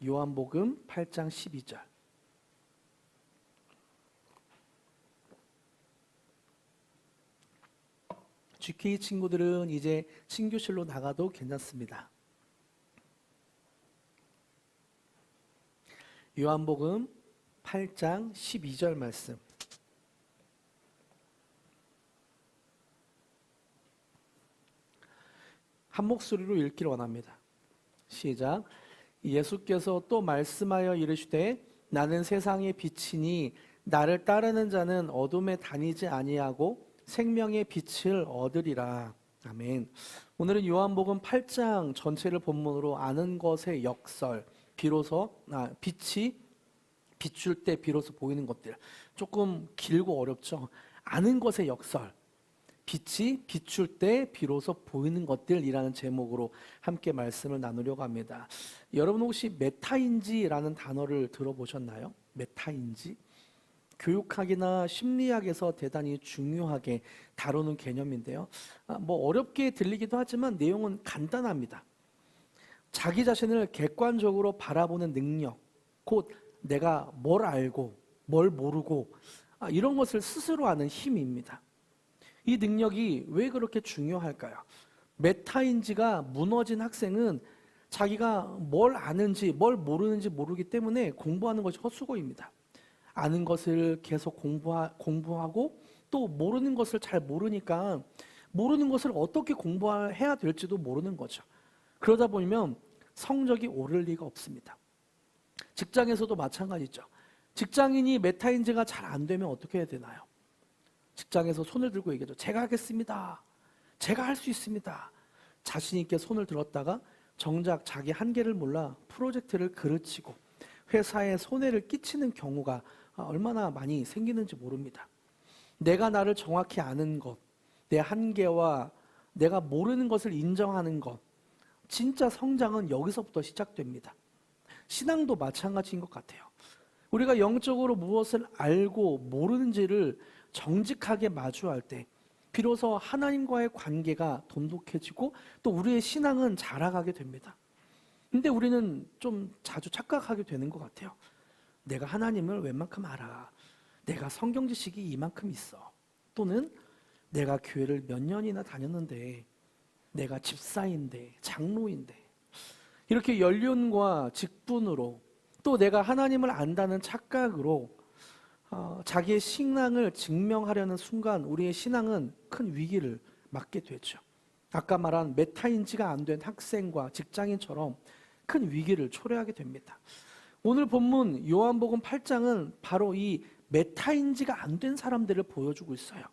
요한복음 8장 12절. GK 친구들은 이제 친교실로 나가도 괜찮습니다. 요한복음 8장 12절 말씀. 한 목소리로 읽기를 원합니다. 시작. 예수께서 또 말씀하여 이르시되 나는 세상의 빛이니 나를 따르는 자는 어둠에 다니지 아니하고 생명의 빛을 얻으리라. 아멘. 오늘은 요한복음 8장 전체를 본문으로 아는 것의 역설, 비로소 빛이 비출 때 비로소 보이는 것들. 조금 길고 어렵죠. 아는 것의 역설, 빛이 비출 때 비로소 보이는 것들이라는 제목으로 함께 말씀을 나누려고 합니다. 여러분 혹시 메타인지라는 단어를 들어보셨나요? 메타인지? 교육학이나 심리학에서 대단히 중요하게 다루는 개념인데요. 뭐 어렵게 들리기도 하지만 내용은 간단합니다. 자기 자신을 객관적으로 바라보는 능력, 곧 내가 뭘 알고 뭘 모르고 이런 것을 스스로 아는 힘입니다. 이 능력이 왜 그렇게 중요할까요? 메타인지가 무너진 학생은 자기가 뭘 아는지 뭘 모르는지 모르기 때문에 공부하는 것이 헛수고입니다. 아는 것을 계속 공부하고 또 모르는 것을 잘 모르니까 모르는 것을 어떻게 공부해야 될지도 모르는 거죠. 그러다 보면 성적이 오를 리가 없습니다. 직장에서도 마찬가지죠. 직장인이 메타인지가 잘 안 되면 어떻게 해야 되나요? 직장에서 손을 들고 얘기하죠. 제가 하겠습니다. 제가 할 수 있습니다. 자신 있게 손을 들었다가 정작 자기 한계를 몰라 프로젝트를 그르치고 회사에 손해를 끼치는 경우가 얼마나 많이 생기는지 모릅니다. 내가 나를 정확히 아는 것, 내 한계와 내가 모르는 것을 인정하는 것, 진짜 성장은 여기서부터 시작됩니다. 신앙도 마찬가지인 것 같아요. 우리가 영적으로 무엇을 알고 모르는지를 정직하게 마주할 때 비로소 하나님과의 관계가 돈독해지고 또 우리의 신앙은 자라가게 됩니다. 근데 우리는 좀 자주 착각하게 되는 것 같아요. 내가 하나님을 웬만큼 알아. 내가 성경 지식이 이만큼 있어. 또는 내가 교회를 몇 년이나 다녔는데 내가 집사인데 장로인데 이렇게 연륜과 직분으로 또 내가 하나님을 안다는 착각으로 자기의 신앙을 증명하려는 순간 우리의 신앙은 큰 위기를 맞게 되죠. 아까 말한 메타인지가 안 된 학생과 직장인처럼 큰 위기를 초래하게 됩니다. 오늘 본문 요한복음 8장은 바로 이 메타인지가 안 된 사람들을 보여주고 있어요.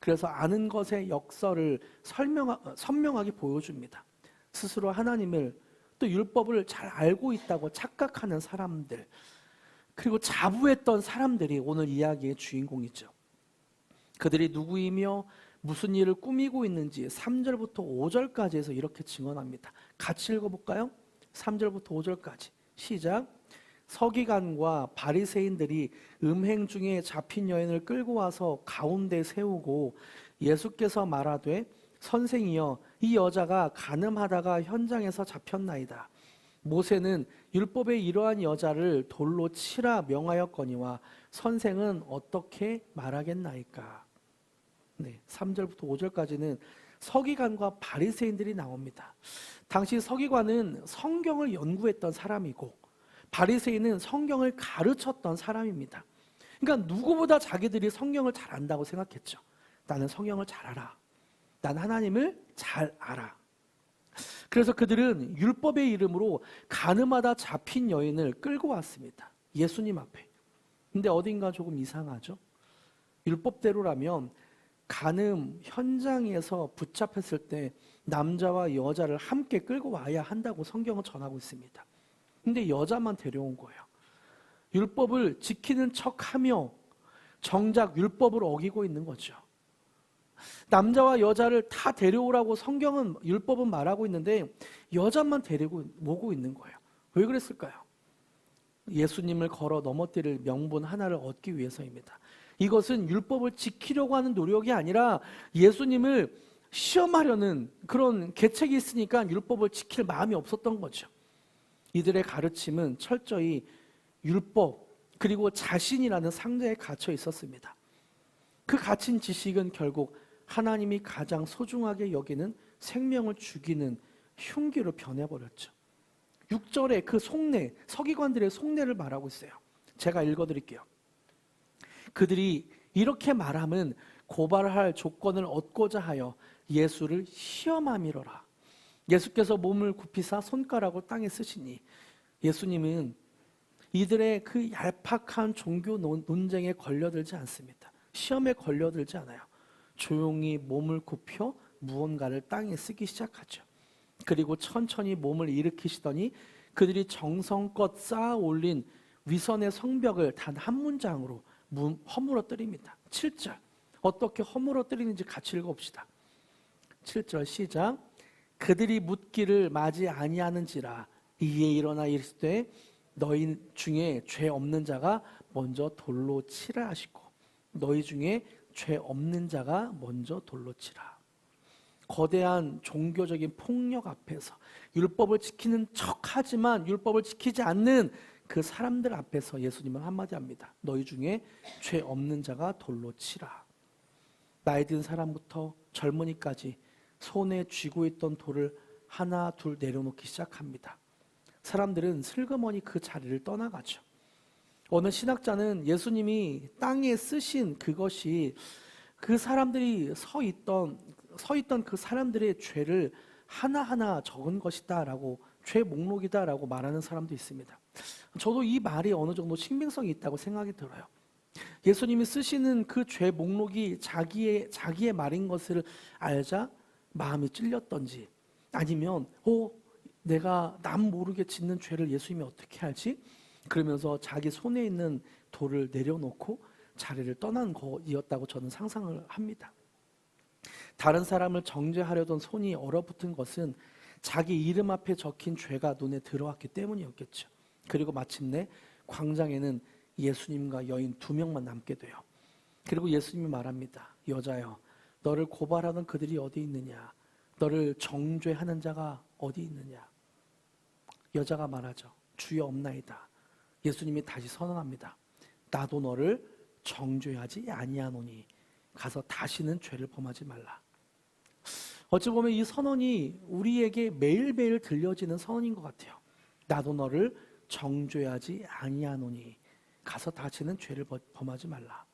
그래서 아는 것의 역설을 선명하게 보여줍니다. 스스로 하나님을 또 율법을 잘 알고 있다고 착각하는 사람들, 그리고 자부했던 사람들이 오늘 이야기의 주인공이죠. 그들이 누구이며 무슨 일을 꾸미고 있는지 3절부터 5절까지 해서 이렇게 증언합니다. 같이 읽어볼까요? 3절부터 5절까지 시작. 서기관과 바리새인들이 음행 중에 잡힌 여인을 끌고 와서 가운데 세우고 예수께서 말하되 선생이여 이 여자가 간음하다가 현장에서 잡혔나이다. 모세는 율법에 이러한 여자를 돌로 치라 명하였거니와 선생은 어떻게 말하겠나이까. 네, 3절부터 5절까지는 서기관과 바리새인들이 나옵니다. 당시 서기관은 성경을 연구했던 사람이고 바리새인은 성경을 가르쳤던 사람입니다. 그러니까 누구보다 자기들이 성경을 잘 안다고 생각했죠. 나는 성경을 잘 알아. 난 하나님을 잘 알아. 그래서 그들은 율법의 이름으로 간음하다 잡힌 여인을 끌고 왔습니다. 예수님 앞에. 근데 어딘가 조금 이상하죠? 율법대로라면 간음 현장에서 붙잡혔을 때 남자와 여자를 함께 끌고 와야 한다고 성경은 전하고 있습니다. 근데 여자만 데려온 거예요. 율법을 지키는 척하며 정작 율법을 어기고 있는 거죠. 남자와 여자를 다 데려오라고 성경은 율법은 말하고 있는데 여자만 데리고 오고 있는 거예요. 왜 그랬을까요? 예수님을 걸어 넘어뜨릴 명분 하나를 얻기 위해서입니다. 이것은 율법을 지키려고 하는 노력이 아니라 예수님을 시험하려는 그런 계책이 있으니까 율법을 지킬 마음이 없었던 거죠. 이들의 가르침은 철저히 율법 그리고 자신이라는 상자에 갇혀 있었습니다. 그 갇힌 지식은 결국 하나님이 가장 소중하게 여기는 생명을 죽이는 흉기로 변해버렸죠. 6절에 그 속내, 서기관들의 속내를 말하고 있어요. 제가 읽어드릴게요. 그들이 이렇게 말함은 고발할 조건을 얻고자 하여 예수를 시험함이로라. 예수께서 몸을 굽히사 손가락을 땅에 쓰시니, 예수님은 이들의 그 얄팍한 종교 논쟁에 걸려들지 않습니다. 시험에 걸려들지 않아요. 조용히 몸을 굽혀 무언가를 땅에 쓰기 시작하죠. 그리고 천천히 몸을 일으키시더니 그들이 정성껏 쌓아 올린 위선의 성벽을 단 한 문장으로 허물어뜨립니다. 7절 어떻게 허물어뜨리는지 같이 읽어봅시다. 7절 시작. 그들이 묻기를 맞이 아니하는지라 이에 일어나 이르시되 너희 중에 죄 없는 자가 먼저 돌로 치라 하시고 너희 중에 죄 없는 자가 먼저 돌로 치라. 거대한 종교적인 폭력 앞에서 율법을 지키는 척하지만 율법을 지키지 않는 그 사람들 앞에서 예수님은 한마디 합니다. 너희 중에 죄 없는 자가 돌로 치라. 나이 든 사람부터 젊은이까지 손에 쥐고 있던 돌을 하나 둘 내려놓기 시작합니다. 사람들은 슬그머니 그 자리를 떠나가죠. 어느 신학자는 예수님이 땅에 쓰신 그것이 그 사람들이 서 있던 그 사람들의 죄를 하나하나 적은 것이다라고, 죄 목록이다라고 말하는 사람도 있습니다. 저도 이 말이 어느 정도 신빙성이 있다고 생각이 들어요. 예수님이 쓰시는 그 죄 목록이 자기의 말인 것을 알자 마음이 찔렸던지, 아니면 내가 남 모르게 짓는 죄를 예수님이 어떻게 알지? 그러면서 자기 손에 있는 돌을 내려놓고 자리를 떠난 거였다고 저는 상상을 합니다. 다른 사람을 정죄하려던 손이 얼어붙은 것은 자기 이름 앞에 적힌 죄가 눈에 들어왔기 때문이었겠죠. 그리고 마침내 광장에는 예수님과 여인 2명만 남게 돼요. 그리고 예수님이 말합니다. 여자여, 너를 고발하던 그들이 어디 있느냐? 너를 정죄하는 자가 어디 있느냐? 여자가 말하죠. 주여 없나이다. 예수님이 다시 선언합니다. 나도 너를 정죄하지 아니하노니 가서 다시는 죄를 범하지 말라. 어찌 보면 이 선언이 우리에게 매일매일 들려지는 선언인 것 같아요. 나도 너를 정죄하지 아니하노니 가서 다시는 죄를 범하지 말라.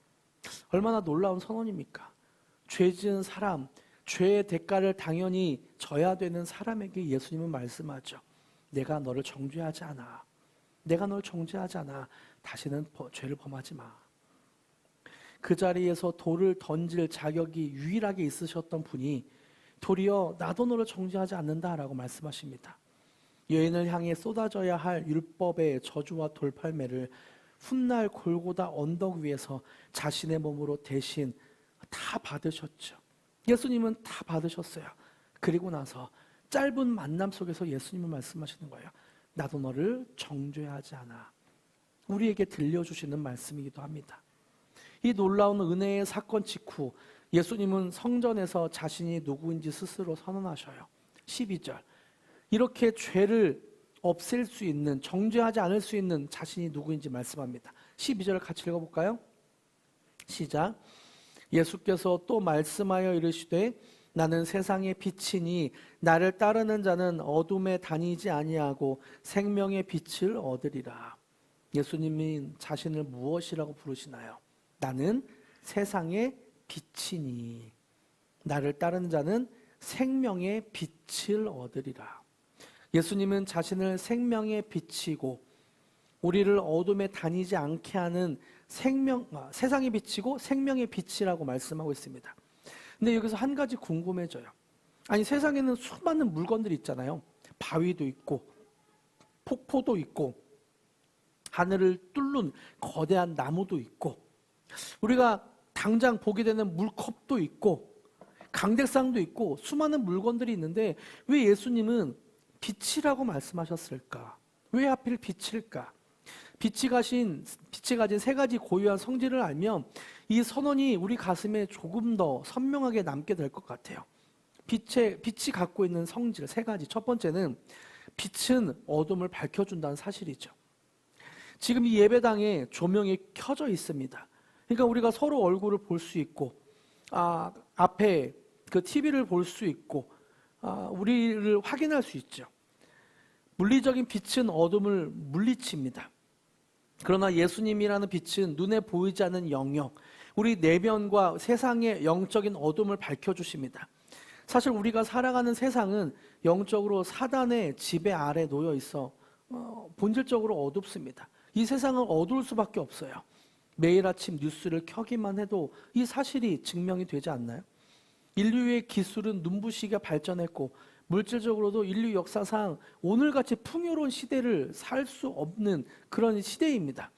얼마나 놀라운 선언입니까? 죄 지은 사람, 죄의 대가를 당연히 져야 되는 사람에게 예수님은 말씀하죠. 내가 너를 정죄하지 않아. 내가 널 정죄하지 않아. 다시는 죄를 범하지 마. 그 자리에서 돌을 던질 자격이 유일하게 있으셨던 분이 도리어 나도 너를 정죄하지 않는다라고 말씀하십니다. 여인을 향해 쏟아져야 할 율법의 저주와 돌팔매를 훗날 골고다 언덕 위에서 자신의 몸으로 대신 다 받으셨죠. 예수님은 다 받으셨어요. 그리고 나서 짧은 만남 속에서 예수님은 말씀하시는 거예요. 나도 너를 정죄하지 않아. 우리에게 들려주시는 말씀이기도 합니다. 이 놀라운 은혜의 사건 직후 예수님은 성전에서 자신이 누구인지 스스로 선언하셔요. 12절 이렇게 죄를 없앨 수 있는, 정죄하지 않을 수 있는 자신이 누구인지 말씀합니다. 12절을 같이 읽어볼까요? 시작. 예수께서 또 말씀하여 이르시되 나는 세상의 빛이니 나를 따르는 자는 어둠에 다니지 아니하고 생명의 빛을 얻으리라. 예수님이 자신을 무엇이라고 부르시나요? 나는 세상의 빛이니 나를 따르는 자는 생명의 빛을 얻으리라. 예수님은 자신을 생명의 빛이고 우리를 어둠에 다니지 않게 하는 세상의 빛이고 생명의 빛이라고 말씀하고 있습니다. 근데 여기서 한 가지 궁금해져요. 아니 세상에는 수많은 물건들이 있잖아요. 바위도 있고 폭포도 있고 하늘을 뚫는 거대한 나무도 있고 우리가 당장 보게 되는 물컵도 있고 강대상도 있고 수많은 물건들이 있는데 왜 예수님은 빛이라고 말씀하셨을까? 왜 하필 빛일까? 빛이 가진 3가지 고유한 성질을 알면 이 선언이 우리 가슴에 조금 더 선명하게 남게 될 것 같아요. 빛이 갖고 있는 성질 3가지. 첫 번째는 빛은 어둠을 밝혀준다는 사실이죠. 지금 이 예배당에 조명이 켜져 있습니다. 그러니까 우리가 서로 얼굴을 볼 수 있고, 앞에 그 TV를 볼 수 있고, 우리를 확인할 수 있죠. 물리적인 빛은 어둠을 물리칩니다. 그러나 예수님이라는 빛은 눈에 보이지 않는 영역, 우리 내면과 세상의 영적인 어둠을 밝혀주십니다. 사실 우리가 살아가는 세상은 영적으로 사단의 지배 아래 놓여 있어 본질적으로 어둡습니다. 이 세상은 어두울 수밖에 없어요. 매일 아침 뉴스를 켜기만 해도 이 사실이 증명이 되지 않나요? 인류의 기술은 눈부시게 발전했고 물질적으로도 인류 역사상 오늘같이 풍요로운 시대를 살 수 없는 그런 시대입니다.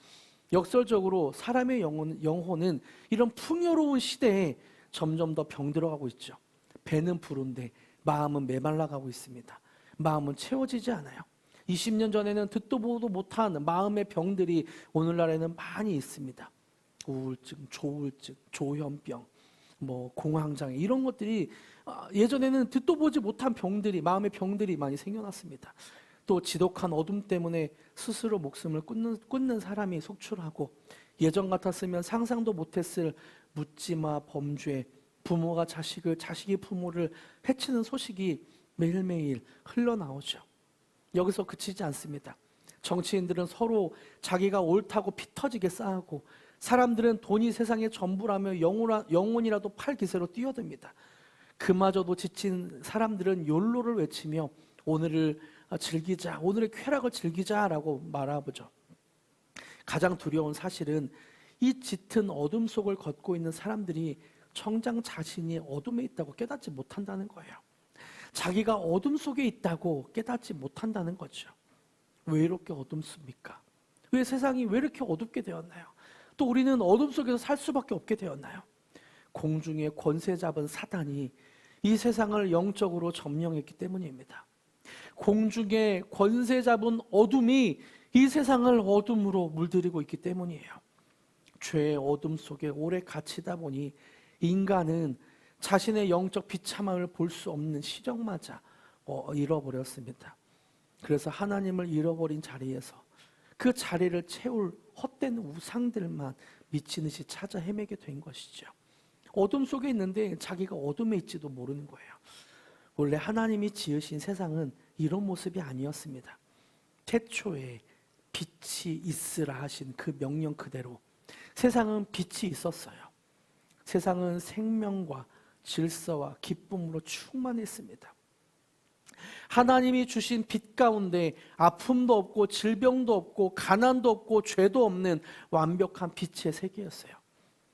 역설적으로 사람의 영혼은 이런 풍요로운 시대에 점점 더 병들어가고 있죠. 배는 부른데 마음은 메말라가고 있습니다. 마음은 채워지지 않아요. 20년 전에는 듣도 보도 못한 마음의 병들이 오늘날에는 많이 있습니다. 우울증, 조울증, 조현병, 공황장애 이런 것들이 예전에는 듣도 보지 못한 병들이, 마음의 병들이 많이 생겨났습니다. 또 지독한 어둠 때문에 스스로 목숨을 끊는 사람이 속출하고, 예전 같았으면 상상도 못했을 묻지마 범죄, 부모가 자식을, 자식이 부모를 해치는 소식이 매일매일 흘러나오죠. 여기서 그치지 않습니다. 정치인들은 서로 자기가 옳다고 피 터지게 싸우고, 사람들은 돈이 세상의 전부라며 영혼이라도 팔 기세로 뛰어듭니다. 그마저도 지친 사람들은 욜로를 외치며 오늘을 즐기자, 오늘의 쾌락을 즐기자라고 말하죠. 가장 두려운 사실은 이 짙은 어둠 속을 걷고 있는 사람들이 정작 자신이 어둠에 있다고 깨닫지 못한다는 거예요. 자기가 어둠 속에 있다고 깨닫지 못한다는 거죠. 왜 이렇게 어둡습니까? 왜 세상이 왜 이렇게 어둡게 되었나요? 또 우리는 어둠 속에서 살 수밖에 없게 되었나요? 공중에 권세 잡은 사단이 이 세상을 영적으로 점령했기 때문입니다. 공중에 권세 잡은 어둠이 이 세상을 어둠으로 물들이고 있기 때문이에요. 죄의 어둠 속에 오래 갇히다 보니 인간은 자신의 영적 비참함을 볼 수 없는 시력마저 잃어버렸습니다. 그래서 하나님을 잃어버린 자리에서 그 자리를 채울 헛된 우상들만 미친 듯이 찾아 헤매게 된 것이죠. 어둠 속에 있는데 자기가 어둠에 있지도 모르는 거예요. 원래 하나님이 지으신 세상은 이런 모습이 아니었습니다. 태초에 빛이 있으라 하신 그 명령 그대로 세상은 빛이 있었어요. 세상은 생명과 질서와 기쁨으로 충만했습니다. 하나님이 주신 빛 가운데 아픔도 없고 질병도 없고 가난도 없고 죄도 없는 완벽한 빛의 세계였어요.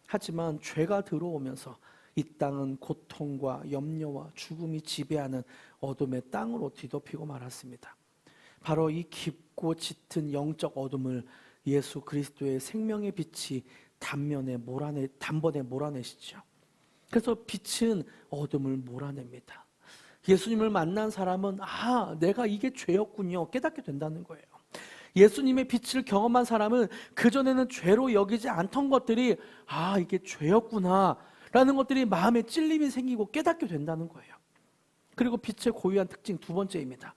하지만 죄가 들어오면서 이 땅은 고통과 염려와 죽음이 지배하는 어둠의 땅으로 뒤덮이고 말았습니다. 바로 이 깊고 짙은 영적 어둠을 예수 그리스도의 생명의 빛이 단번에 몰아내시죠. 그래서 빛은 어둠을 몰아냅니다. 예수님을 만난 사람은 내가 이게 죄였군요 깨닫게 된다는 거예요. 예수님의 빛을 경험한 사람은 그전에는 죄로 여기지 않던 것들이 이게 죄였구나 라는 것들이 마음에 찔림이 생기고 깨닫게 된다는 거예요. 그리고 빛의 고유한 특징 두 번째입니다.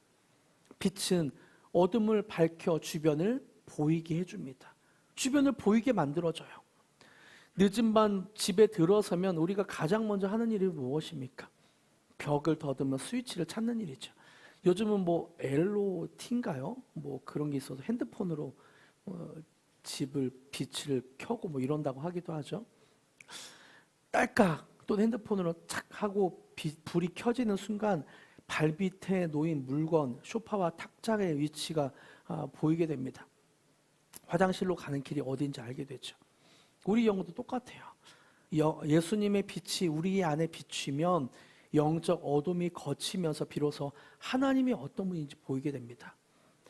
빛은 어둠을 밝혀 주변을 보이게 해줍니다. 주변을 보이게 만들어줘요. 늦은 밤 집에 들어서면 우리가 가장 먼저 하는 일이 무엇입니까? 벽을 더듬어 스위치를 찾는 일이죠. 요즘은 엘로티인가요? 그런 게 있어서 핸드폰으로 집을 빛을 켜고 이런다고 하기도 하죠. 딸깍 또는 핸드폰으로 착 하고 불이 켜지는 순간 발밑에 놓인 물건, 소파와 탁자의 위치가 보이게 됩니다. 화장실로 가는 길이 어딘지 알게 되죠. 우리 영혼도 똑같아요. 예수님의 빛이 우리 안에 비추면 영적 어둠이 거치면서 비로소 하나님이 어떤 분인지 보이게 됩니다.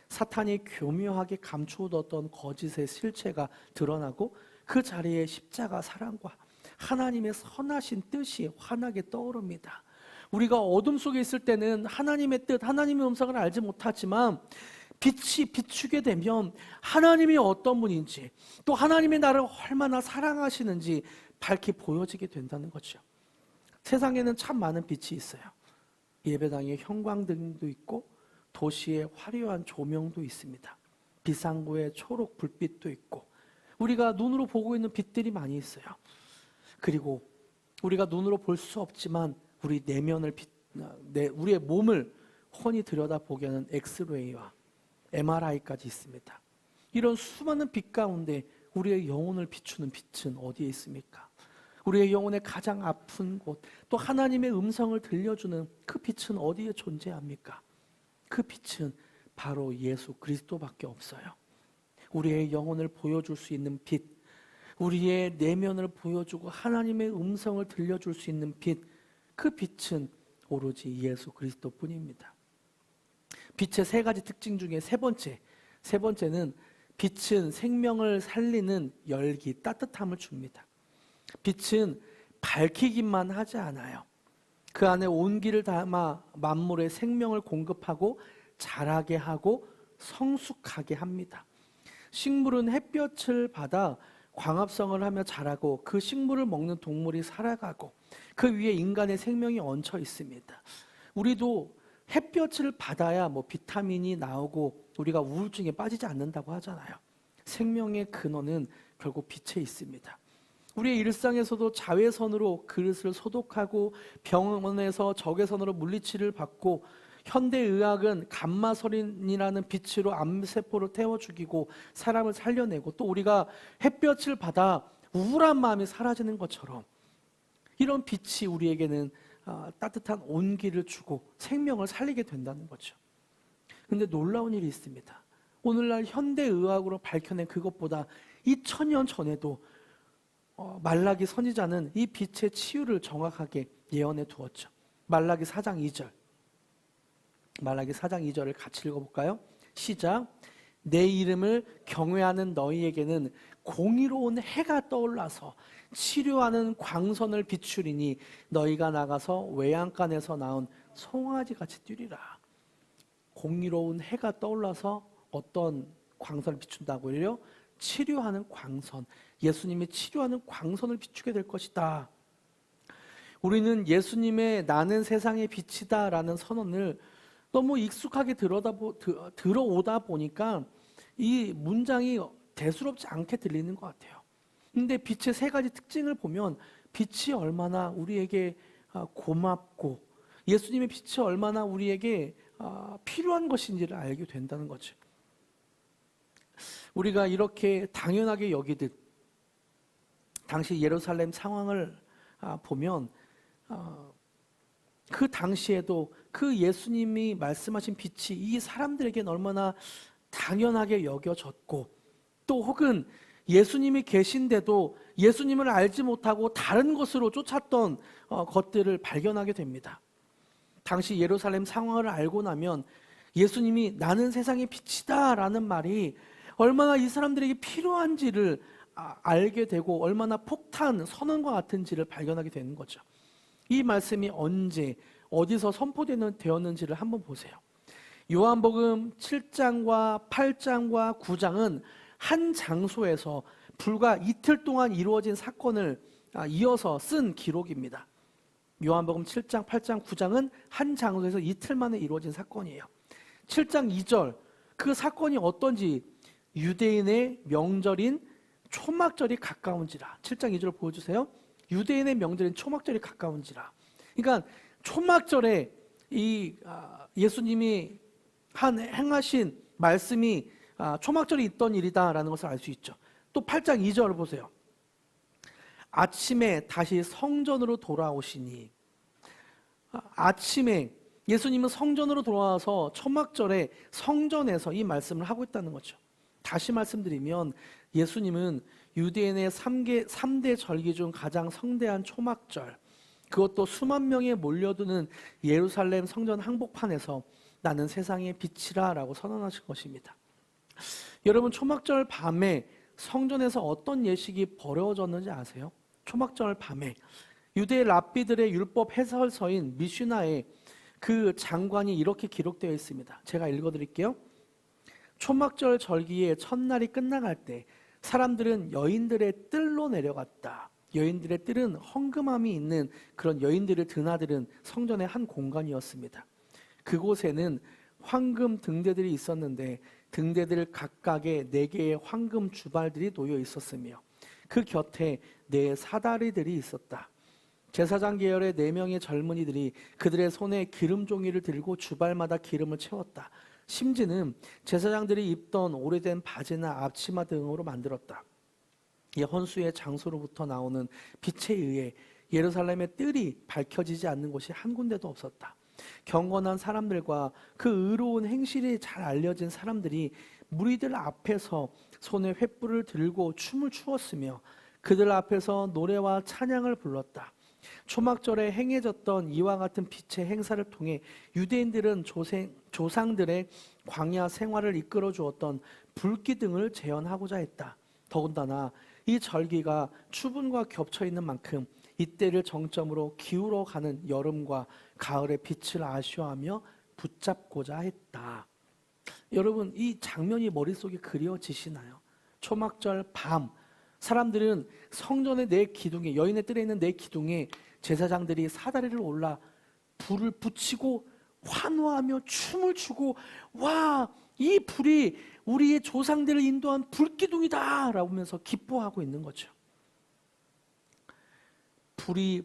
사탄이 교묘하게 감추어뒀던 거짓의 실체가 드러나고 그 자리에 십자가 사랑과 하나님의 선하신 뜻이 환하게 떠오릅니다. 우리가 어둠 속에 있을 때는 하나님의 뜻, 하나님의 음성을 알지 못하지만 빛이 비추게 되면 하나님이 어떤 분인지 또 하나님의 나를 얼마나 사랑하시는지 밝히 보여지게 된다는 거죠. 세상에는 참 많은 빛이 있어요. 예배당에 형광등도 있고 도시의 화려한 조명도 있습니다. 비상구의 초록 불빛도 있고 우리가 눈으로 보고 있는 빛들이 많이 있어요. 그리고 우리가 눈으로 볼 수 없지만 우리 내면을 우리의 몸을 훤히 들여다보게 하는 엑스레이와 MRI까지 있습니다. 이런 수많은 빛 가운데 우리의 영혼을 비추는 빛은 어디에 있습니까? 우리의 영혼의 가장 아픈 곳, 또 하나님의 음성을 들려주는 그 빛은 어디에 존재합니까? 그 빛은 바로 예수 그리스도밖에 없어요. 우리의 영혼을 보여줄 수 있는 빛, 우리의 내면을 보여주고 하나님의 음성을 들려줄 수 있는 빛, 그 빛은 오로지 예수 그리스도뿐입니다. 빛의 세 가지 특징 중에 세 번째는 빛은 생명을 살리는 열기, 따뜻함을 줍니다. 빛은 밝히기만 하지 않아요. 그 안에 온기를 담아 만물의 생명을 공급하고 자라게 하고 성숙하게 합니다. 식물은 햇볕을 받아 광합성을 하며 자라고 그 식물을 먹는 동물이 살아가고 그 위에 인간의 생명이 얹혀 있습니다. 우리도 햇볕을 받아야 비타민이 나오고 우리가 우울증에 빠지지 않는다고 하잖아요. 생명의 근원은 결국 빛에 있습니다. 우리의 일상에서도 자외선으로 그릇을 소독하고 병원에서 적외선으로 물리치료를 받고 현대의학은 감마선이라는 빛으로 암세포를 태워 죽이고 사람을 살려내고 또 우리가 햇볕을 받아 우울한 마음이 사라지는 것처럼 이런 빛이 우리에게는 따뜻한 온기를 주고 생명을 살리게 된다는 거죠. 그런데 놀라운 일이 있습니다. 오늘날 현대의학으로 밝혀낸 그것보다 2000년 전에도 말라기 선지자는 이 빛의 치유를 정확하게 예언해 두었죠. 말라기 4장 2절. 말라기 4장 2절을 같이 읽어볼까요? 시작. 내 이름을 경외하는 너희에게는 공의로운 해가 떠올라서 치료하는 광선을 비추리니 너희가 나가서 외양간에서 나온 송아지같이 뛰리라. 공의로운 해가 떠올라서 어떤 광선을 비춘다고요? 치료하는 광선. 예수님이 치료하는 광선을 비추게 될 것이다. 우리는 예수님의 나는 세상의 빛이다 라는 선언을 너무 익숙하게 들어오다 보니까 이 문장이 대수롭지 않게 들리는 것 같아요. 근데 빛의 세 가지 특징을 보면 빛이 얼마나 우리에게 고맙고 예수님의 빛이 얼마나 우리에게 필요한 것인지를 알게 된다는 거죠. 우리가 이렇게 당연하게 여기듯 당시 예루살렘 상황을 보면 그 당시에도 그 예수님이 말씀하신 빛이 이 사람들에게는 얼마나 당연하게 여겨졌고 또 혹은 예수님이 계신데도 예수님을 알지 못하고 다른 것으로 쫓았던 것들을 발견하게 됩니다. 당시 예루살렘 상황을 알고 나면 예수님이 나는 세상의 빛이다 라는 말이 얼마나 이 사람들에게 필요한지를 알게 되고 얼마나 폭탄 선언과 같은지를 발견하게 되는 거죠. 이 말씀이 언제 어디서 선포되었는지를 한번 보세요. 요한복음 7장과 8장과 9장은 한 장소에서 불과 이틀 동안 이루어진 사건을 이어서 쓴 기록입니다. 요한복음 7장, 8장, 9장은 한 장소에서 이틀 만에 이루어진 사건이에요. 7장 2절, 그 사건이 어떤지 유대인의 명절인 초막절이 가까운지라. 7장 2절 보여주세요. 유대인의 명절인 초막절이 가까운지라. 그러니까 초막절에 이 예수님이 행하신 말씀이 초막절에 있던 일이다라는 것을 알 수 있죠. 또 8장 2절을 보세요. 아침에 다시 성전으로 돌아오시니. 아침에 예수님은 성전으로 돌아와서 초막절에 성전에서 이 말씀을 하고 있다는 거죠. 다시 말씀드리면 예수님은 유대인의 3대 절기 중 가장 성대한 초막절, 그것도 수만 명이 몰려드는 예루살렘 성전 한복판에서 나는 세상의 빛이라 라고 선언하신 것입니다. 여러분, 초막절 밤에 성전에서 어떤 예식이 벌어졌는지 아세요? 초막절 밤에 유대 랍비들의 율법 해설서인 미슈나에 그 장관이 이렇게 기록되어 있습니다. 제가 읽어드릴게요. 초막절 절기의 첫날이 끝나갈 때 사람들은 여인들의 뜰로 내려갔다. 여인들의 뜰은 헝금함이 있는 그런 여인들을 드나드는 성전의 한 공간이었습니다. 그곳에는 황금 등대들이 있었는데 등대들 각각에 4개의 황금 주발들이 놓여 있었으며 그 곁에 4 사다리들이 있었다. 제사장 계열의 4명의 젊은이들이 그들의 손에 기름 종이를 들고 주발마다 기름을 채웠다. 심지는 제사장들이 입던 오래된 바지나 앞치마 등으로 만들었다. 이 헌수의 장소로부터 나오는 빛에 의해 예루살렘의 뜰이 밝혀지지 않는 곳이 한 군데도 없었다. 경건한 사람들과 그 의로운 행실이 잘 알려진 사람들이 무리들 앞에서 손에 횃불을 들고 춤을 추었으며 그들 앞에서 노래와 찬양을 불렀다. 초막절에 행해졌던 이와 같은 빛의 행사를 통해 유대인들은 조상들의 광야 생활을 이끌어 주었던 불기둥을 재현하고자 했다. 더군다나 이 절기가 추분과 겹쳐 있는 만큼 이때를 정점으로 기울어가는 여름과 가을의 빛을 아쉬워하며 붙잡고자 했다. 여러분, 이 장면이 머릿속에 그려지시나요? 초막절 밤 사람들은 성전의 4기둥에, 여인의 뜰에 있는 4기둥에 제사장들이 사다리를 올라 불을 붙이고 환호하며 춤을 추고, 와, 이 불이 우리의 조상들을 인도한 불기둥이다 라고 하면서 기뻐하고 있는 거죠. 불이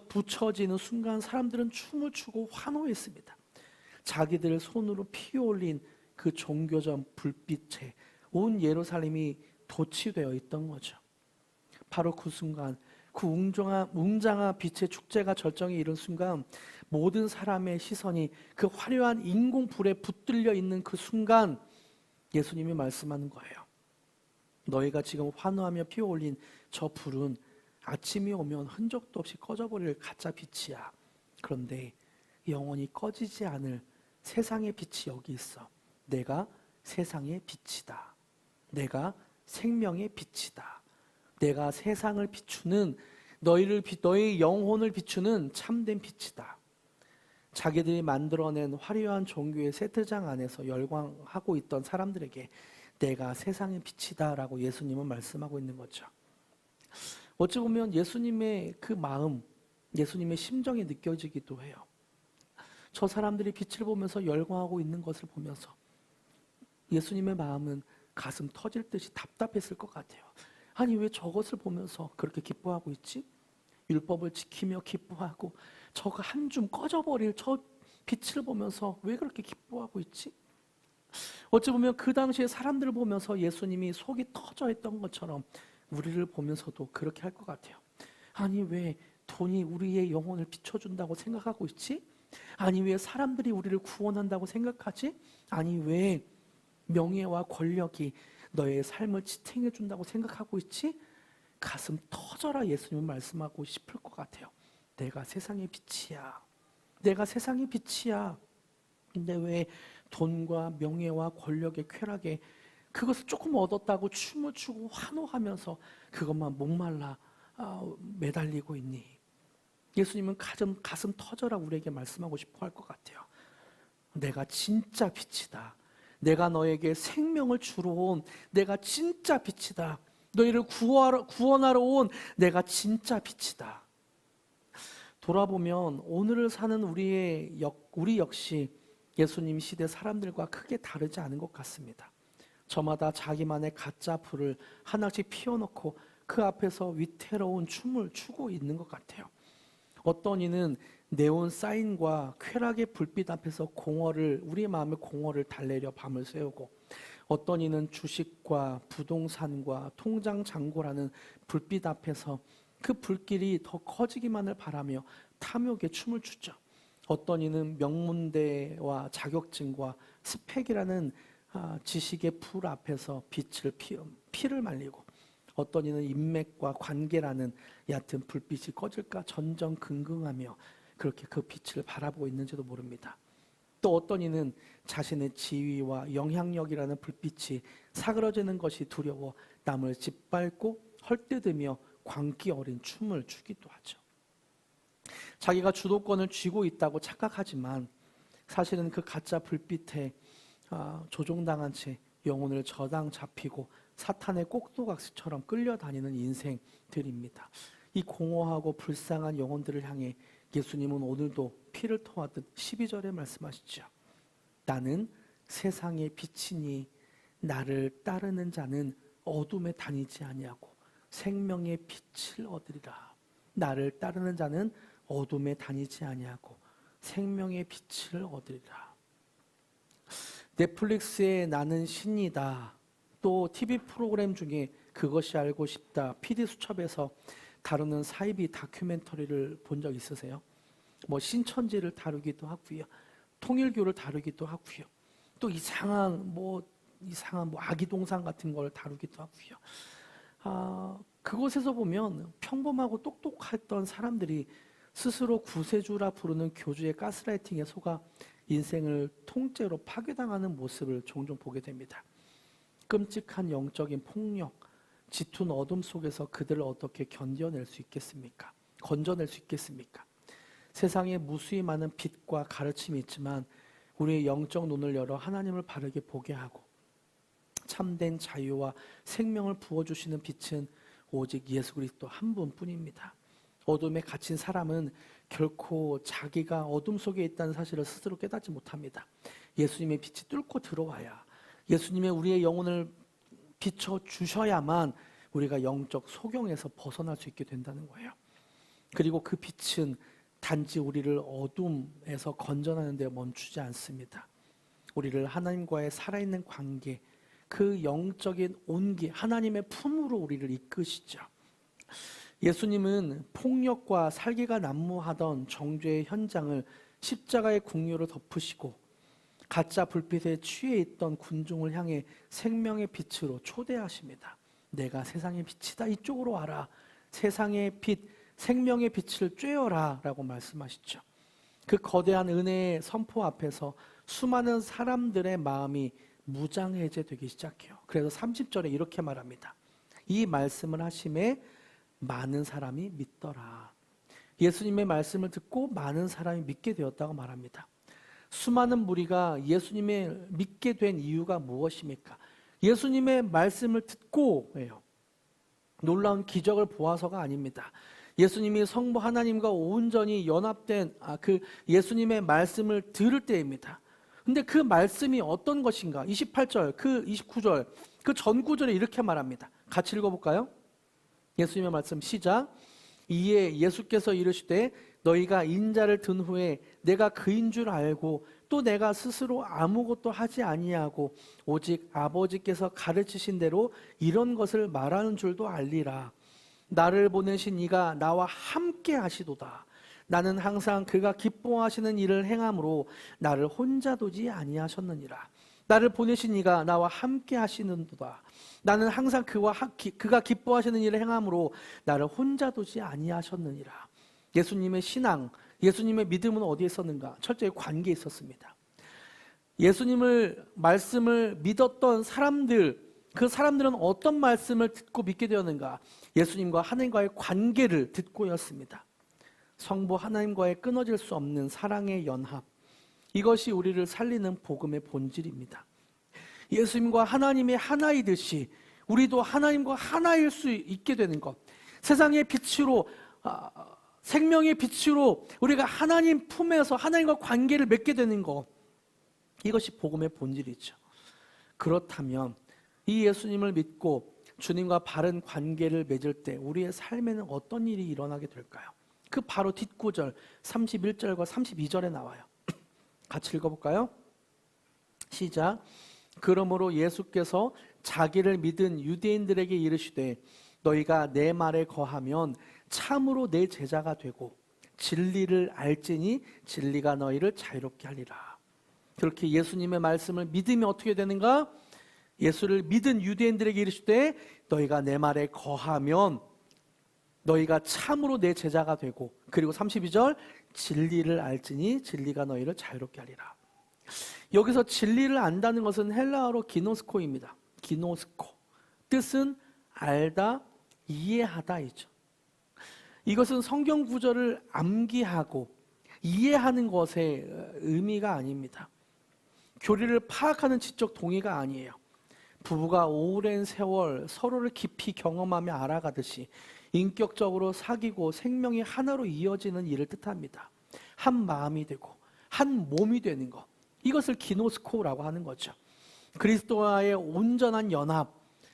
붙여지는 순간 사람들은 춤을 추고 환호했습니다. 자기들 손으로 피올린 그 종교적 불빛에 온 예루살렘이 도취되어 있던 거죠. 바로 그 순간, 그 웅장한 빛의 축제가 절정에 이른 순간 모든 사람의 시선이 그 화려한 인공불에 붙들려 있는 그 순간 예수님이 말씀하는 거예요. 너희가 지금 환호하며 피어올린 저 불은 아침이 오면 흔적도 없이 꺼져버릴 가짜 빛이야. 그런데 영원히 꺼지지 않을 세상의 빛이 여기 있어. 내가 세상의 빛이다. 내가 생명의 빛이다. 내가 세상을 비추는 너의 영혼을 비추는 참된 빛이다. 자기들이 만들어낸 화려한 종교의 세트장 안에서 열광하고 있던 사람들에게 내가 세상의 빛이다 라고 예수님은 말씀하고 있는 거죠. 어찌 보면 예수님의 그 마음, 예수님의 심정이 느껴지기도 해요. 저 사람들이 빛을 보면서 열광하고 있는 것을 보면서 예수님의 마음은 가슴 터질 듯이 답답했을 것 같아요. 아니, 왜 저것을 보면서 그렇게 기뻐하고 있지? 율법을 지키며 기뻐하고 저거 한 줌 꺼져버릴 저 빛을 보면서 왜 그렇게 기뻐하고 있지? 어찌 보면 그 당시에 사람들을 보면서 예수님이 속이 터져 있던 것처럼 우리를 보면서도 그렇게 할 것 같아요. 아니, 왜 돈이 우리의 영혼을 비춰준다고 생각하고 있지? 아니, 왜 사람들이 우리를 구원한다고 생각하지? 아니, 왜 명예와 권력이 너의 삶을 지탱해 준다고 생각하고 있지? 가슴 터져라 예수님은 말씀하고 싶을 것 같아요. 내가 세상의 빛이야. 내가 세상의 빛이야. 근데 왜 돈과 명예와 권력의 쾌락에 그것을 조금 얻었다고 춤을 추고 환호하면서 그것만 목말라 매달리고 있니? 예수님은 가슴 터져라 우리에게 말씀하고 싶어 할 것 같아요. 내가 진짜 빛이다. 내가 너에게 생명을 주러 온 내가 진짜 빛이다. 너희를 구원하러 온 내가 진짜 빛이다. 돌아보면 오늘을 사는 우리 역시 예수님 시대 사람들과 크게 다르지 않은 것 같습니다. 저마다 자기만의 가짜 불을 하나씩 피워놓고 그 앞에서 위태로운 춤을 추고 있는 것 같아요. 어떤 이는 네온 사인과 쾌락의 불빛 앞에서 우리의 마음의 공허를 달래려 밤을 새우고, 어떤 이는 주식과 부동산과 통장 잔고라는 불빛 앞에서 그 불길이 더 커지기만을 바라며 탐욕에 춤을 추죠. 어떤 이는 명문대와 자격증과 스펙이라는 지식의 불 앞에서 피를 말리고, 어떤 이는 인맥과 관계라는 얕은 불빛이 꺼질까 전전긍긍하며 그렇게 그 빛을 바라보고 있는지도 모릅니다. 또 어떤 이는 자신의 지위와 영향력이라는 불빛이 사그러지는 것이 두려워 남을 짓밟고 헐뜯으며 광기 어린 춤을 추기도 하죠. 자기가 주도권을 쥐고 있다고 착각하지만 사실은 그 가짜 불빛에 조종당한 채 영혼을 저당 잡히고 사탄의 꼭두각시처럼 끌려다니는 인생들입니다. 이 공허하고 불쌍한 영혼들을 향해 예수님은 오늘도 피를 토하듯 12절에 말씀하시죠. 나는 세상의 빛이니 나를 따르는 자는 어둠에 다니지 아니하고 생명의 빛을 얻으리라. 나를 따르는 자는 어둠에 다니지 아니하고 생명의 빛을 얻으리라. 넷플릭스의 나는 신이다, 또 TV 프로그램 중에 그것이 알고 싶다, PD수첩에서 다루는 사이비 다큐멘터리를 본 적 있으세요? 뭐 신천지를 다루기도 하고요, 통일교를 다루기도 하고요, 또 이상한 아기 동상 같은 걸 다루기도 하고요. 그곳에서 보면 평범하고 똑똑했던 사람들이 스스로 구세주라 부르는 교주의 가스라이팅에 속아 인생을 통째로 파괴당하는 모습을 종종 보게 됩니다. 끔찍한 영적인 폭력, 짙은 어둠 속에서 그들을 어떻게 건져낼 수 있겠습니까? 세상에 무수히 많은 빛과 가르침이 있지만 우리의 영적 눈을 열어 하나님을 바르게 보게 하고 참된 자유와 생명을 부어주시는 빛은 오직 예수 그리스도 한 분뿐입니다. 어둠에 갇힌 사람은 결코 자기가 어둠 속에 있다는 사실을 스스로 깨닫지 못합니다. 예수님의 빛이 뚫고 들어와야, 예수님의 우리의 영혼을 비춰주셔야만 우리가 영적 소경에서 벗어날 수 있게 된다는 거예요. 그리고 그 빛은 단지 우리를 어둠에서 건져내는 데 멈추지 않습니다. 우리를 하나님과의 살아있는 관계, 그 영적인 온기, 하나님의 품으로 우리를 이끄시죠. 예수님은 폭력과 살기가 난무하던 정죄의 현장을 십자가의 국료로 덮으시고 가짜 불빛에 취해 있던 군중을 향해 생명의 빛으로 초대하십니다. 내가 세상의 빛이다, 이쪽으로 와라. 세상의 빛, 생명의 빛을 쬐어라 라고 말씀하시죠. 그 거대한 은혜의 선포 앞에서 수많은 사람들의 마음이 무장해제되기 시작해요. 그래서 30절에 이렇게 말합니다. 이 말씀을 하심에 많은 사람이 믿더라. 예수님의 말씀을 듣고 많은 사람이 믿게 되었다고 말합니다. 수많은 무리가 예수님의 믿게 된 이유가 무엇입니까? 예수님의 말씀을 듣고 해요. 놀라운 기적을 보아서가 아닙니다. 예수님이 성부 하나님과 온전히 연합된 그 예수님의 말씀을 들을 때입니다. 근데 그 말씀이 어떤 것인가? 28절, 29절, 그 전 구절에 이렇게 말합니다. 같이 읽어볼까요? 예수님의 말씀 시작. 이에 예수께서 이르시되 너희가 인자를 든 후에 내가 그인 줄 알고 또 내가 스스로 아무것도 하지 아니하고 오직 아버지께서 가르치신 대로 이런 것을 말하는 줄도 알리라. 나를 보내신 이가 나와 함께 하시도다. 나는 항상 그가 기뻐하시는 일을 행함으로 나를 혼자 두지 아니하셨느니라. 나를 보내신 이가 나와 함께 하시는도다. 나는 항상 그가 기뻐하시는 일을 행함으로 나를 혼자 두지 아니하셨느니라. 예수님의 신앙, 예수님의 믿음은 어디에 있었는가? 철저히 관계에 있었습니다. 예수님을 말씀을 믿었던 사람들, 그 사람들은 어떤 말씀을 듣고 믿게 되었는가? 예수님과 하나님과의 관계를 듣고였습니다. 성부 하나님과의 끊어질 수 없는 사랑의 연합, 이것이 우리를 살리는 복음의 본질입니다. 예수님과 하나님이 하나이듯이 우리도 하나님과 하나일 수 있게 되는 것, 세상의 빛으로, 생명의 빛으로 우리가 하나님 품에서 하나님과 관계를 맺게 되는 것, 이것이 복음의 본질이죠. 그렇다면 이 예수님을 믿고 주님과 바른 관계를 맺을 때 우리의 삶에는 어떤 일이 일어나게 될까요? 그 바로 뒷구절 31절과 32절에 나와요. 같이 읽어볼까요? 시작. 그러므로 예수께서 자기를 믿은 유대인들에게 이르시되 너희가 내 말에 거하면 참으로 내 제자가 되고 진리를 알지니 진리가 너희를 자유롭게 하리라. 그렇게 예수님의 말씀을 믿으면 어떻게 되는가? 예수를 믿은 유대인들에게 이르시되 너희가 내 말에 거하면 너희가 참으로 내 제자가 되고, 그리고 32절 진리를 알지니 진리가 너희를 자유롭게 하리라. 여기서 진리를 안다는 것은 헬라어로 기노스코입니다. 기노스코, 뜻은 알다, 이해하다이죠. 이것은 성경 구절을 암기하고 이해하는 것의 의미가 아닙니다. 교리를 파악하는 지적 동의가 아니에요. 부부가 오랜 세월 서로를 깊이 경험하며 알아가듯이 인격적으로 사귀고 생명이 하나로 이어지는 일을 뜻합니다. 한 마음이 되고 한 몸이 되는 것, 이것을 기노스코라고 하는 거죠. 그리스도와의 온전한 연합,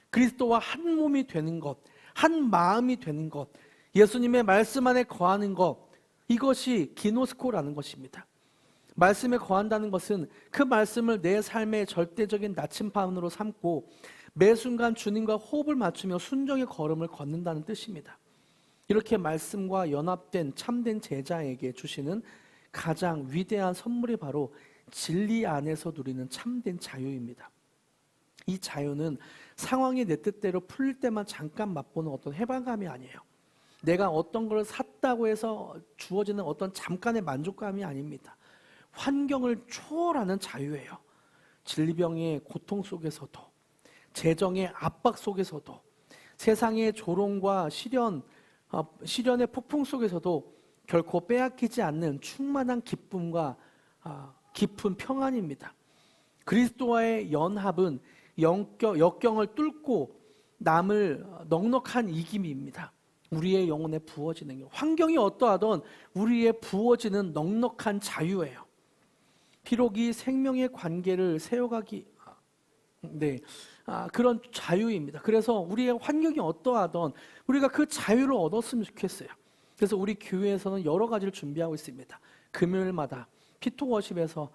그리스도와 한 몸이 되는 것, 한 마음이 되는 것, 예수님의 말씀 안에 거하는 것, 이것이 기노스코라는 것입니다. 말씀에 거한다는 것은 그 말씀을 내 삶의 절대적인 나침반으로 삼고 매 순간 주님과 호흡을 맞추며 순종의 걸음을 걷는다는 뜻입니다. 이렇게 말씀과 연합된 참된 제자에게 주시는 가장 위대한 선물이 바로 진리 안에서 누리는 참된 자유입니다. 이 자유는 상황이 내 뜻대로 풀릴 때만 잠깐 맛보는 어떤 해방감이 아니에요. 내가 어떤 걸 샀다고 해서 주어지는 어떤 잠깐의 만족감이 아닙니다. 환경을 초월하는 자유예요. 질병의 고통 속에서도, 재정의 압박 속에서도, 세상의 조롱과 시련의 폭풍 속에서도 결코 빼앗기지 않는 충만한 기쁨과 깊은 평안입니다. 그리스도와의 연합은 역경을 뚫고 남을 넉넉한 이김입니다. 우리의 영혼에 부어지는 환경이 어떠하든 우리의 부어지는 넉넉한 자유예요. 비록 이 생명의 관계를 세워가기 그런 자유입니다. 그래서 우리의 환경이 어떠하든 우리가 그 자유를 얻었으면 좋겠어요. 그래서 우리 교회에서는 여러 가지를 준비하고 있습니다. 금요일마다 피토워십에서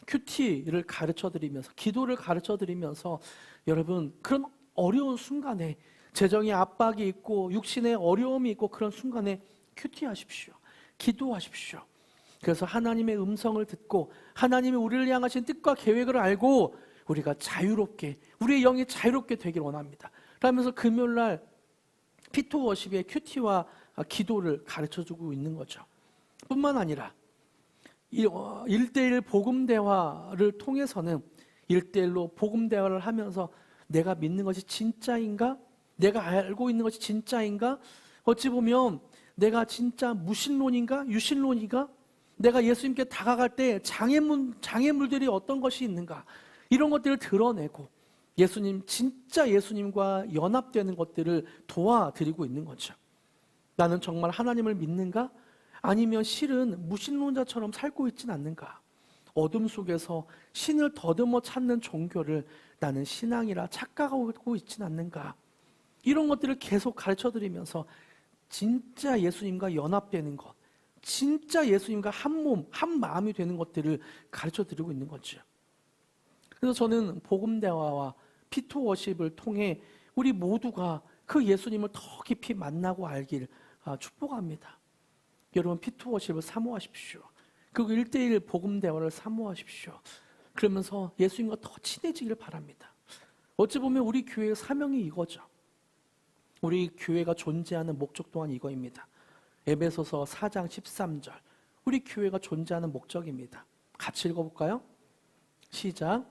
큐티를 가르쳐드리면서 기도를 가르쳐드리면서 여러분 그런 어려운 순간에 재정의 압박이 있고 육신의 어려움이 있고 그런 순간에 큐티하십시오. 기도하십시오. 그래서 하나님의 음성을 듣고 하나님이 우리를 향하신 뜻과 계획을 알고 우리가 자유롭게 우리의 영이 자유롭게 되길 원합니다. 그러면서 금요일날 피토워십의 큐티와 기도를 가르쳐주고 있는 거죠. 뿐만 아니라 1대1 복음대화를 통해서는 1대1로 복음대화를 하면서 내가 믿는 것이 진짜인가? 내가 알고 있는 것이 진짜인가? 어찌 보면 내가 진짜 무신론인가? 유신론인가? 내가 예수님께 다가갈 때 장애물들이 어떤 것이 있는가? 이런 것들을 드러내고 진짜 예수님과 연합되는 것들을 도와드리고 있는 거죠. 나는 정말 하나님을 믿는가? 아니면 실은 무신론자처럼 살고 있진 않는가? 어둠 속에서 신을 더듬어 찾는 종교를 나는 신앙이라 착각하고 있진 않는가? 이런 것들을 계속 가르쳐드리면서 진짜 예수님과 연합되는 것, 진짜 예수님과 한 몸, 한 마음이 되는 것들을 가르쳐드리고 있는 거죠. 그래서 저는 복음대화와 피토워십을 통해 우리 모두가 그 예수님을 더 깊이 만나고 알길 축복합니다. 여러분 피토워십을 사모하십시오. 그리고 1대1 복음대화를 사모하십시오. 그러면서 예수님과 더 친해지길 바랍니다. 어찌 보면 우리 교회의 사명이 이거죠. 우리 교회가 존재하는 목적 또한 이거입니다. 에베소서 4장 13절 우리 교회가 존재하는 목적입니다. 같이 읽어볼까요? 시작.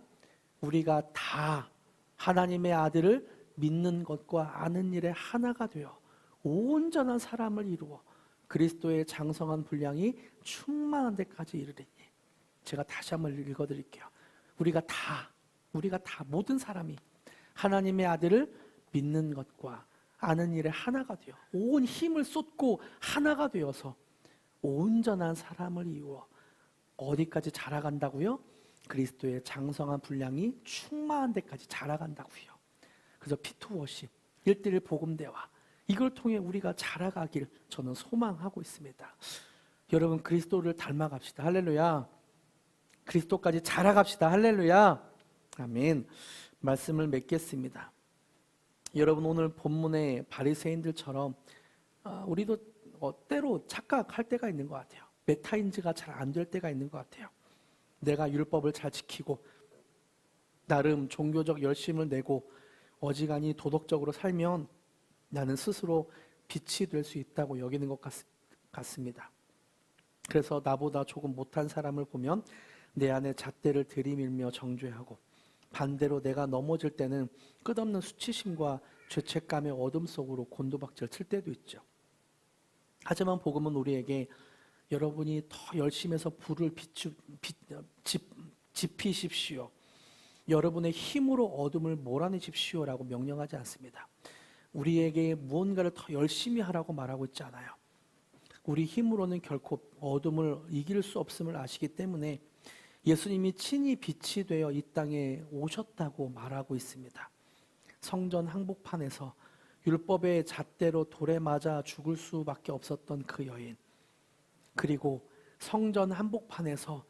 우리가 다 하나님의 아들을 믿는 것과 아는 일에 하나가 되어 온전한 사람을 이루어 그리스도의 장성한 분량이 충만한 데까지 이르리니. 제가 다시 한번 읽어드릴게요. 우리가 다 모든 사람이 하나님의 아들을 믿는 것과 아는 일에 하나가 되어 온 힘을 쏟고 하나가 되어서 온전한 사람을 이루어 어디까지 자라간다고요? 그리스도의 장성한 분량이 충만한 데까지 자라간다고요. 그래서 피토워십, 1대1 복음대화 이걸 통해 우리가 자라가길 저는 소망하고 있습니다. 여러분 그리스도를 닮아갑시다. 할렐루야. 그리스도까지 자라갑시다. 할렐루야. 아멘. 말씀을 맺겠습니다. 여러분 오늘 본문의 바리새인들처럼 우리도 때로 착각할 때가 있는 것 같아요. 메타인지가 잘 안 될 때가 있는 것 같아요. 내가 율법을 잘 지키고 나름 종교적 열심을 내고 어지간히 도덕적으로 살면 나는 스스로 빛이 될 수 있다고 여기는 것 같습니다. 그래서 나보다 조금 못한 사람을 보면 내 안에 잣대를 들이밀며 정죄하고 반대로 내가 넘어질 때는 끝없는 수치심과 죄책감의 어둠 속으로 곤두박질 칠 때도 있죠. 하지만 복음은 우리에게 여러분이 더 열심히 해서 불을 지피십시오. 여러분의 힘으로 어둠을 몰아내십시오라고 명령하지 않습니다. 우리에게 무언가를 더 열심히 하라고 말하고 있지 않아요. 우리 힘으로는 결코 어둠을 이길 수 없음을 아시기 때문에 예수님이 친히 빛이 되어 이 땅에 오셨다고 말하고 있습니다. 성전 한복판에서 율법의 잣대로 돌에 맞아 죽을 수밖에 없었던 그 여인, 그리고 성전 한복판에서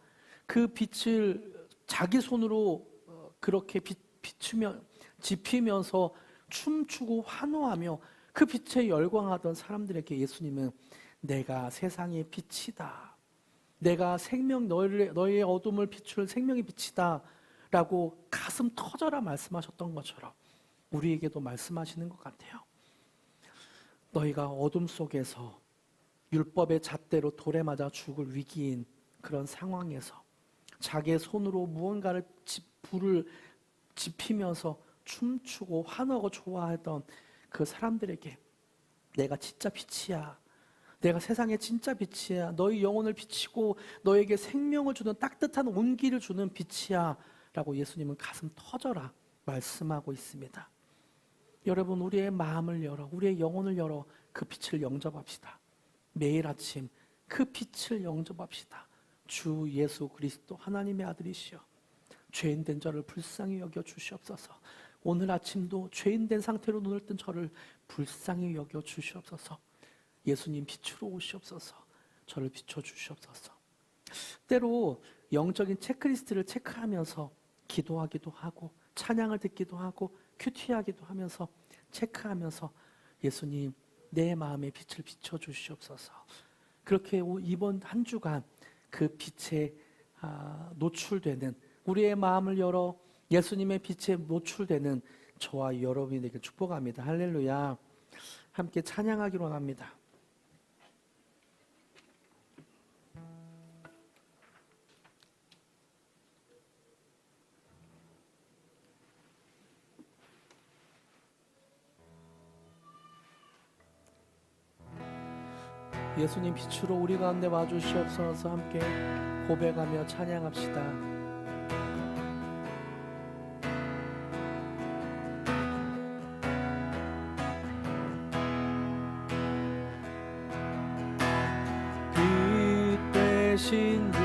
그 빛을 자기 손으로 그렇게 지피면서 춤추고 환호하며 그 빛에 열광하던 사람들에게 예수님은 내가 세상의 빛이다, 내가 너희의 어둠을 비출 생명의 빛이다 라고 가슴 터져라 말씀하셨던 것처럼 우리에게도 말씀하시는 것 같아요. 너희가 어둠 속에서 율법의 잣대로 돌에 맞아 죽을 위기인 그런 상황에서 자기의 손으로 무언가를 불을 지피면서 춤추고 환호하고 좋아하던 그 사람들에게 내가 진짜 빛이야, 내가 세상의 진짜 빛이야, 너희 영혼을 비치고 너에게 생명을 주는 따뜻한 온기를 주는 빛이야 라고 예수님은 가슴 터져라 말씀하고 있습니다. 여러분, 우리의 마음을 열어, 우리의 영혼을 열어 그 빛을 영접합시다. 매일 아침 그 빛을 영접합시다. 주 예수 그리스도 하나님의 아들이시여, 죄인된 저를 불쌍히 여겨 주시옵소서. 오늘 아침도 죄인된 상태로 눈을 뜬 저를 불쌍히 여겨 주시옵소서. 예수님 빛으로 오시옵소서. 저를 비춰 주시옵소서. 때로 영적인 체크리스트를 체크하면서 기도하기도 하고 찬양을 듣기도 하고 큐티하기도 하면서 체크하면서 예수님 내 마음의 빛을 비춰 주시옵소서. 그렇게 이번 한 주간 그 빛에 노출되는, 우리의 마음을 열어 예수님의 빛에 노출되는 저와 여러분이 되길 축복합니다. 할렐루야. 함께 찬양하기로 합니다. 예수님 빛으로 우리 가운데 와주시옵소서. 함께 고백하며 찬양합시다. 빛 되신 주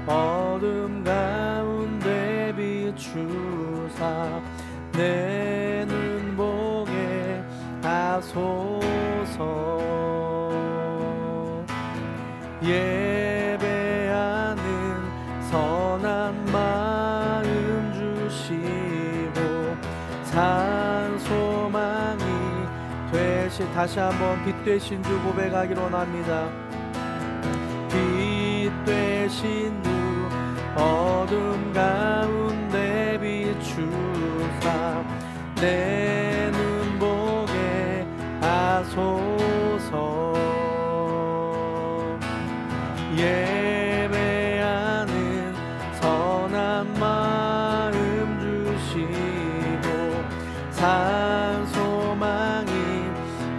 어둠 가운데 비추사 내 눈보게 하소서. 예배하는 선한 마음 주시고 산 소망이 되신, 다시 한번 빛 되신 주 고백하기로 원합니다. 빛 되신 주 어둠 가운데 비추사 내 눈보게 하소서. 예배하는 선한 마음 주시고 산 소망이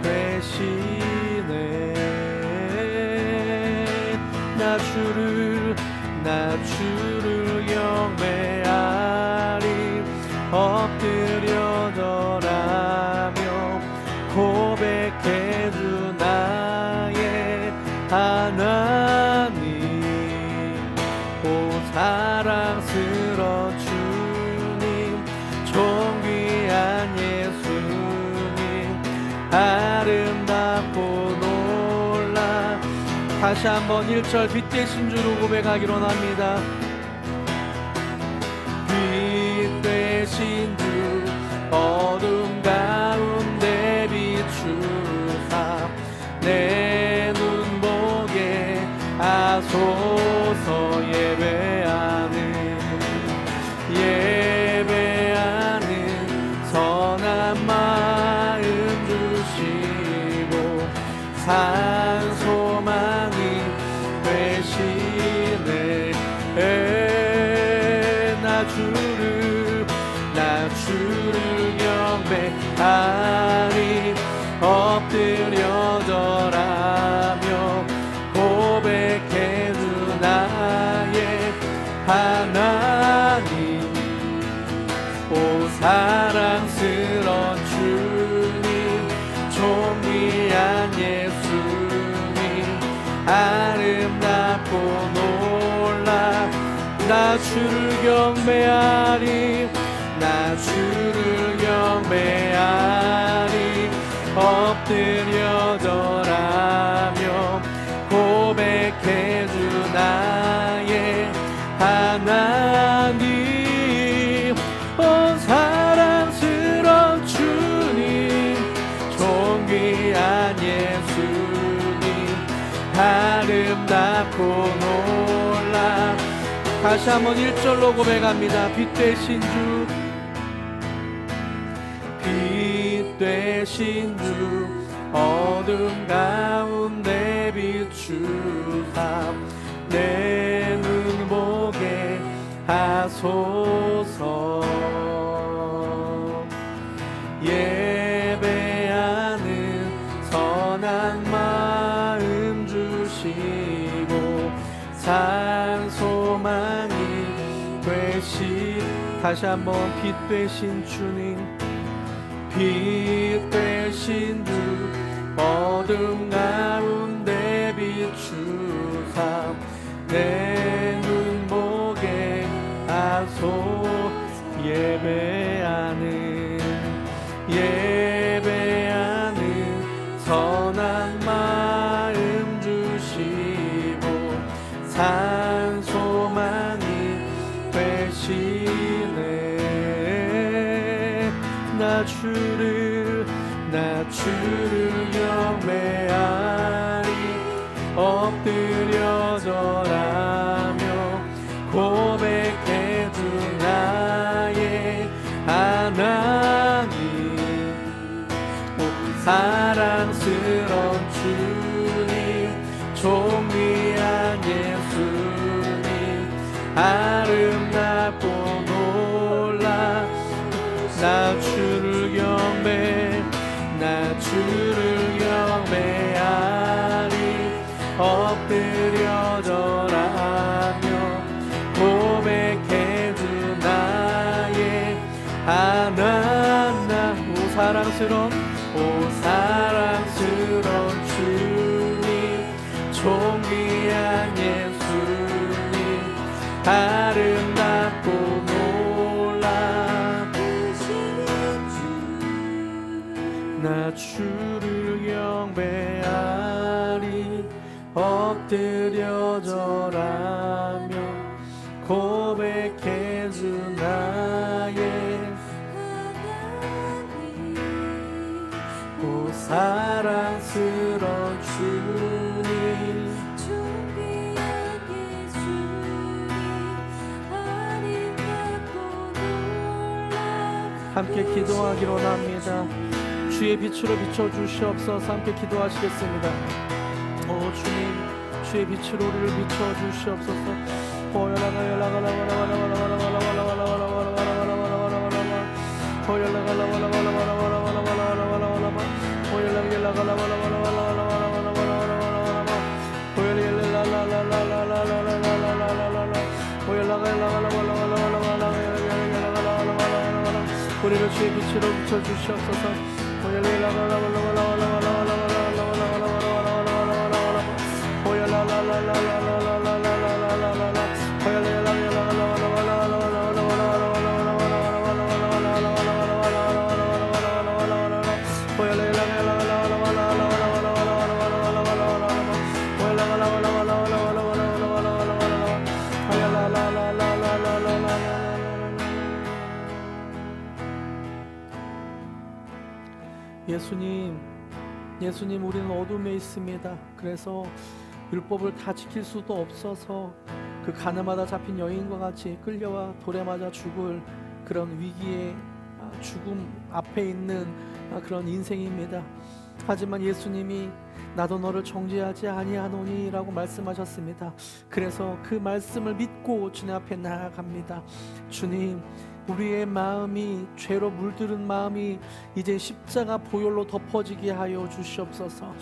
되시네. 나 주를 경배하리 엎드려 절하며 고백해 주 나의 하나님. 오 사랑스러운 주님, 존귀한 예수님, 아름답고 놀라. 다시 한번 1절 빛 되신 주로 고백하기로 합니다. 빛 되신 주 어둠 가운데 비추사 내 눈보게 하소서. 예배하는 선한 마음 주시고 산 소망이 되시네. 나 주를 경배하리 엎드려 절하며 고백해 주 나의 하나님. 오 사랑스러운 주님, 존귀한 예수님, 아름답고 놀라. 나 나 주를 경배하리 나 주를 경배하리 엎드려 절하며 고백해주 나의 하나님 사랑스러운 주님 존귀한 예수님 아름답고 놀라 다시 한번 1절로 고백합니다. 빛 되신 주 빛 되신 주 어둠 가운데 비추사 내 눈 보게 하소서 예배하는 선한 마음 주시고 산 소망이 되신 다시 한번 빛 되신 주님 빛 되신 주 어둠 가운데 비추사 내 눈 보게 하소 예배하는 선한 마음 주시고 산 소망이 되시네 나 주를 경배하리 엎드려 절하며 고백해주 나의 하나님 사랑스러운 주님 존귀한 예수님 아름답고 놀라 나 주를 경배하리 엎드려 절하며 고백해주 나의 하나님 사랑스러운 주님 존귀한 예수님 아름답고 놀라 나 주를 경배하리 엎드려 절하며 고백해주 나의 오 사랑스러운 주님 존귀한 예수님 아름답고 놀라 함께 기도하기로 합니다. 주의 빛으로 비춰주시옵소서. 함께 기도하시겠습니다. 오 주님 주의 빛으로 우리를 비춰주시옵소서. 우리를 주의 빛으로 비춰주시옵소서. 예수님 우리는 어둠에 있습니다. 그래서 율법을 다 지킬 수도 없어서 그 가늠하다 잡힌 여인과 같이 끌려와 돌에 맞아 죽을 그런 위기의 죽음 앞에 있는 그런 인생입니다. 하지만 예수님이 나도 너를 정죄하지 아니하노니 라고 말씀하셨습니다. 그래서 그 말씀을 믿고 주님 앞에 나아갑니다. 주님 우리의 마음이 죄로 물들은 마음이 이제 십자가 보혈로 덮어지게 하여 주시옵소서.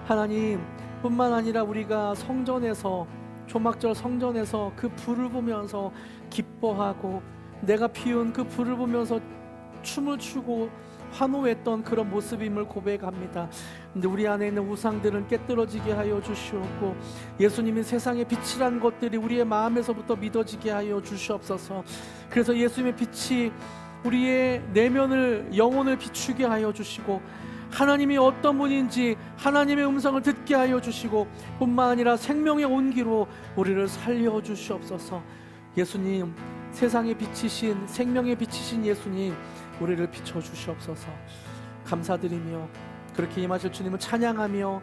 하나님 뿐만 아니라 우리가 성전에서 초막절 성전에서 그 불을 보면서 기뻐하고 내가 피운 그 불을 보면서 춤을 추고 환호했던 그런 모습임을 고백합니다. 근데 우리 안에 있는 우상들은 깨뜨려지게 하여 주시옵고 예수님이 세상의 빛이란 것들이 우리의 마음에서부터 믿어지게 하여 주시옵소서. 그래서 예수님의 빛이 우리의 내면을, 영혼을 비추게 하여 주시고 하나님이 어떤 분인지 하나님의 음성을 듣게 하여 주시고 뿐만 아니라 생명의 온기로 우리를 살려 주시옵소서. 예수님, 세상의 빛이신, 생명의 빛이신 예수님, 우리를 비춰 주시옵소서. 감사드리며 그렇게 임하실 주님을 찬양하며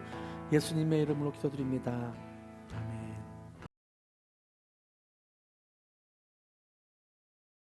예수님의 이름으로 기도드립니다.